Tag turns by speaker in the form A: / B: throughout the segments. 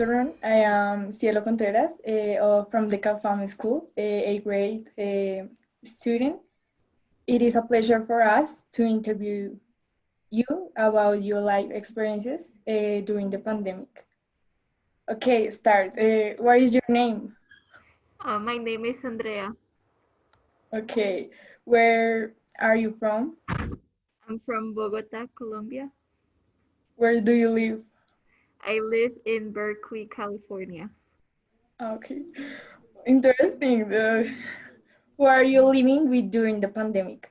A: afternoon. I am Cielo Contreras from the Cafam school, a grade student. It is a pleasure for us to interview you about your life experiences during the pandemic. Okay, start. What is your name?
B: My name is Andrea.
A: Okay, where are you from?
B: I'm from Bogota, Colombia.
A: Where do you live?
B: I live in Berkeley, California.
A: Okay, interesting. Who are you living with during the pandemic?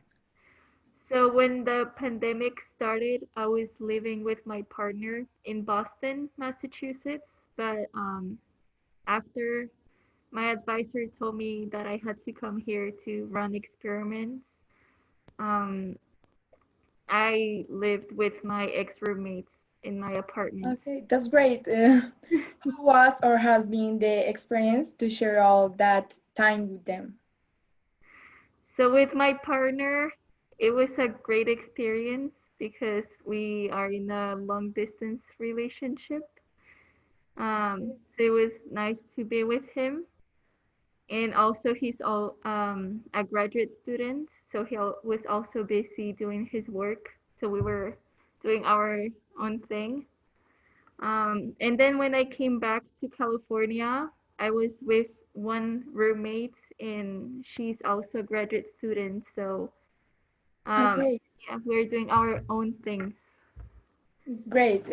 B: So when the pandemic started, I was living with my partner in Boston, Massachusetts. But after my advisor told me that I had to come here to run experiments, um, I lived with my ex-roommates in my apartment.
A: Okay, that's great. How was or has been the experience to share all that time with them?
B: So with my partner, it was a great experience because we are in a long distance relationship. So it was nice to be with him. And also he's a graduate student, so was also busy doing his work. So we were doing our own thing. And then when I came back to California, I was with one roommate, and she's also a graduate student. So um,
A: Okay,
B: yeah, we're doing our own things.
A: it's great.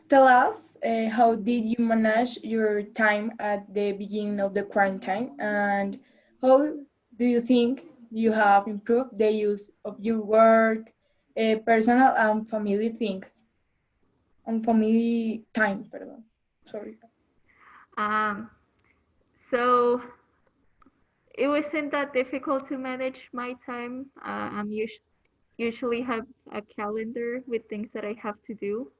A: Tell us, how did you manage your time at the beginning of the quarantine, and how do you think you have improved the use of your work, personal and family thing, and family time, pardon. Sorry.
B: Um, so it wasn't that difficult to manage my time. Usually have a calendar with things that I have to do,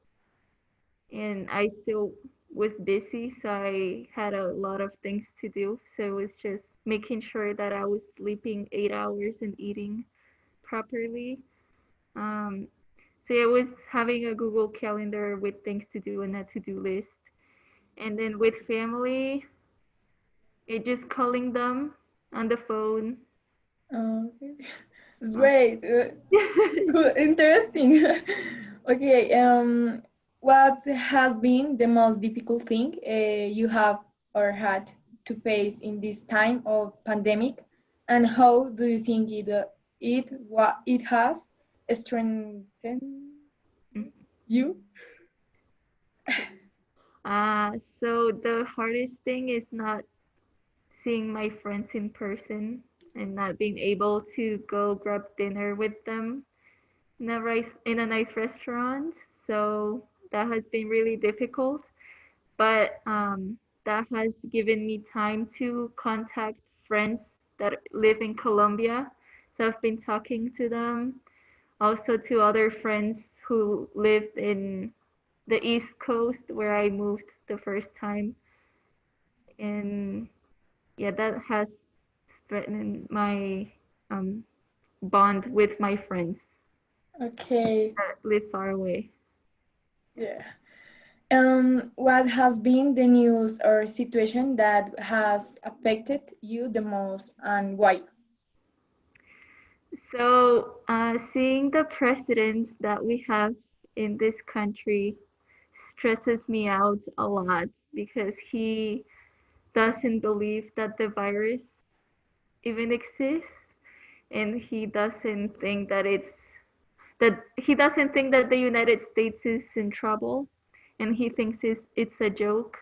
B: and I still was busy, so I had a lot of things to do. So it was just making sure that I was sleeping 8 hours and eating properly. Um, so it was having a Google Calendar with things to do and a to-do list. And then with family, it just calling them on the phone.
A: Okay. It's
B: Uh,
A: great. Cool. Interesting. Okay. What has been the most difficult thing you have or had to face in this time of pandemic, and how do you think it has strengthened you?
B: so the hardest thing is not seeing my friends in person and not being able to go grab dinner with them in a nice restaurant. So that has been really difficult, but that has given me time to contact friends that live in Colombia. So I've been talking to them, also to other friends who lived in the East Coast where I moved the first time. And yeah, that has strengthened my um, bond with my friends
A: Okay.
B: that live far away.
A: Yeah. What has been the news or situation that has affected you the most, and why?
B: So, seeing the president that we have in this country stresses me out a lot because he doesn't believe that the virus even exists, and he doesn't think that the United States is in trouble, and he thinks it's a joke,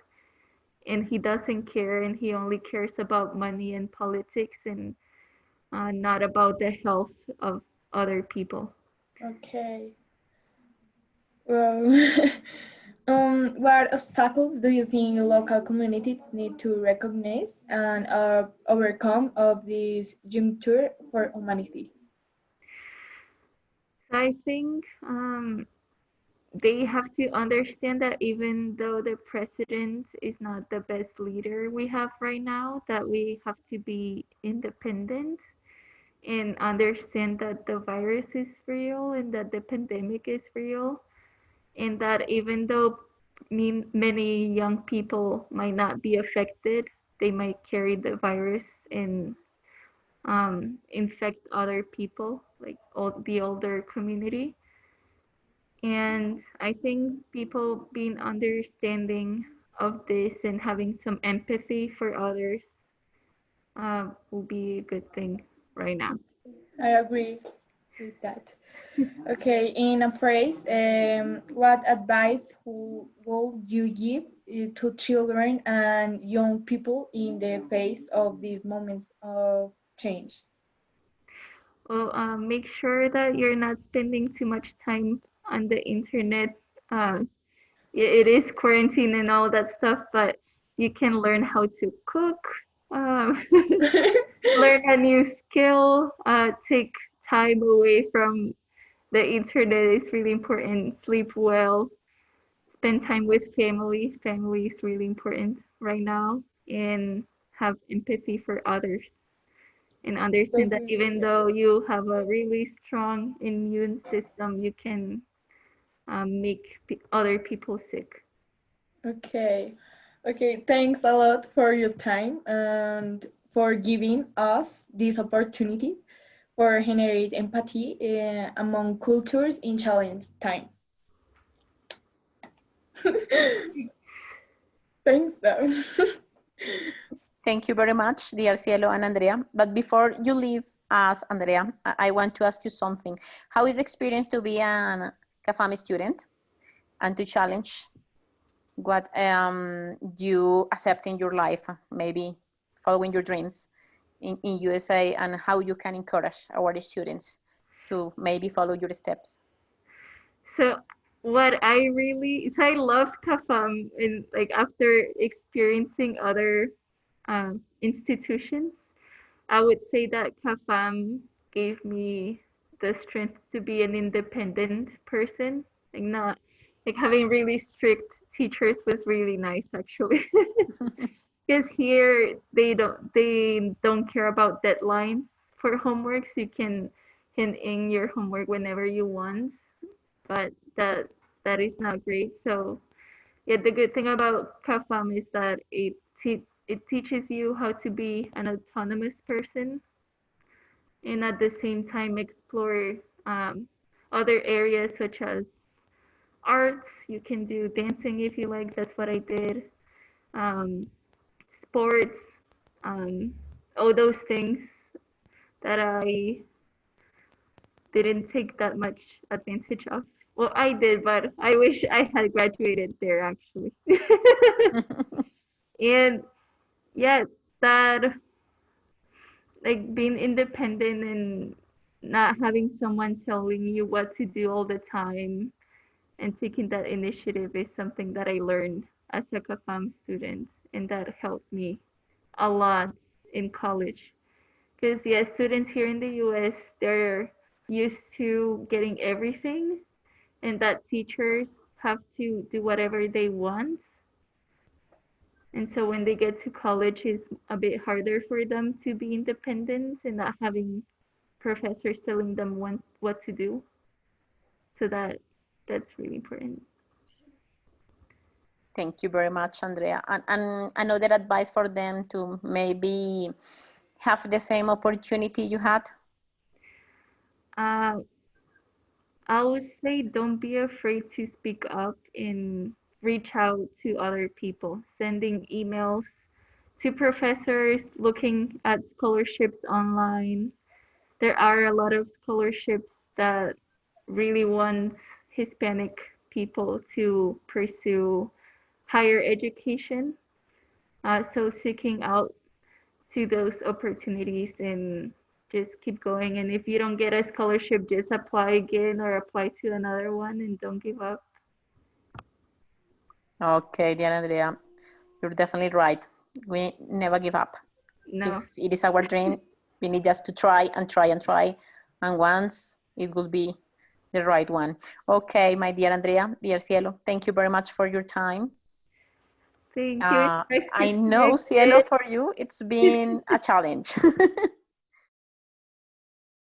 B: and he doesn't care, and he only cares about money and politics, and not about the health of other people.
A: Okay. Well, what obstacles do you think local communities need to recognize and overcome of this juncture for humanity?
B: So I think they have to understand that even though the president is not the best leader we have right now, that we have to be independent and understand that the virus is real and that the pandemic is real, and that even though many young people might not be affected. They might carry the virus and infect other people, like the older community. And I think people being understanding of this and having some empathy for others will be a good thing right now.
A: I agree with that. Okay, in a phrase, what advice would you give to children and young people in the face of these moments of change?
B: Well, make sure that you're not spending too much time on the internet. Uh, it is quarantine and all that stuff, but you can learn how to cook, um, learn a new skill, take time away from the internet is really important. Sleep well, spend time with family. Family is really important right now, and have empathy for others and
A: So
B: understand that
A: good.
B: even though you have a really strong immune system, you can make other people sick.
A: Okay. Okay, thanks a lot for your time and for giving us this opportunity for generate empathy among cultures in challenge time. Thanks.
C: Thank you very much, dear Cielo and Andrea. But before you leave us, Andrea, I want to ask you something. How is the experience to be an Cafam student and to challenge what you accept in your life, maybe following your dreams in USA, and how you can encourage our students to maybe follow your steps?
B: So what I loved Cafam and like after experiencing other institutions, I would say that Cafam gave me the strength to be an independent person. Like not like having really strict teachers was really nice actually. Because here they don't care about deadlines for homeworks. You can hand in your homework whenever you want, but that is not great. So yeah, the good thing about CAFAM is that it teaches you how to be an autonomous person and at the same time explore other areas such as arts. You can do dancing if you like. That's what I did. Um, sports, um, all those things that I didn't take that much advantage of. Well, I did, but I wish I had graduated there actually. And yeah, that like being independent and not having someone telling you what to do all the time and taking that initiative is something that I learned as a CAFAM student, and that helped me a lot in college. Because yeah, students here in the US, they're used to getting everything and that teachers have to do whatever they want. And so when they get to college, it's a bit harder for them to be independent and not having professors telling them what to do. So that's really important.
C: Thank you very much, Andrea. And another advice for them to maybe have the same opportunity you had?
B: Uh, I would say don't be afraid to speak up and reach out to other people, sending emails to professors, looking at scholarships online. There are a lot of scholarships that really want Hispanic people to pursue higher education. So seeking out to those opportunities and just keep going. And if you don't get a scholarship, just apply again or apply to another one and don't give up.
C: Okay, dear Andrea, you're definitely right. We never give up.
B: No.
C: If it is our dream, we need just to try and try and try. And once it will be the right one. Okay, my dear Andrea, dear Cielo, thank you very much for your time.
B: Thank you. It's nice to
C: I
B: see you
C: know, Cielo,
B: again.
C: for you, it's been a challenge.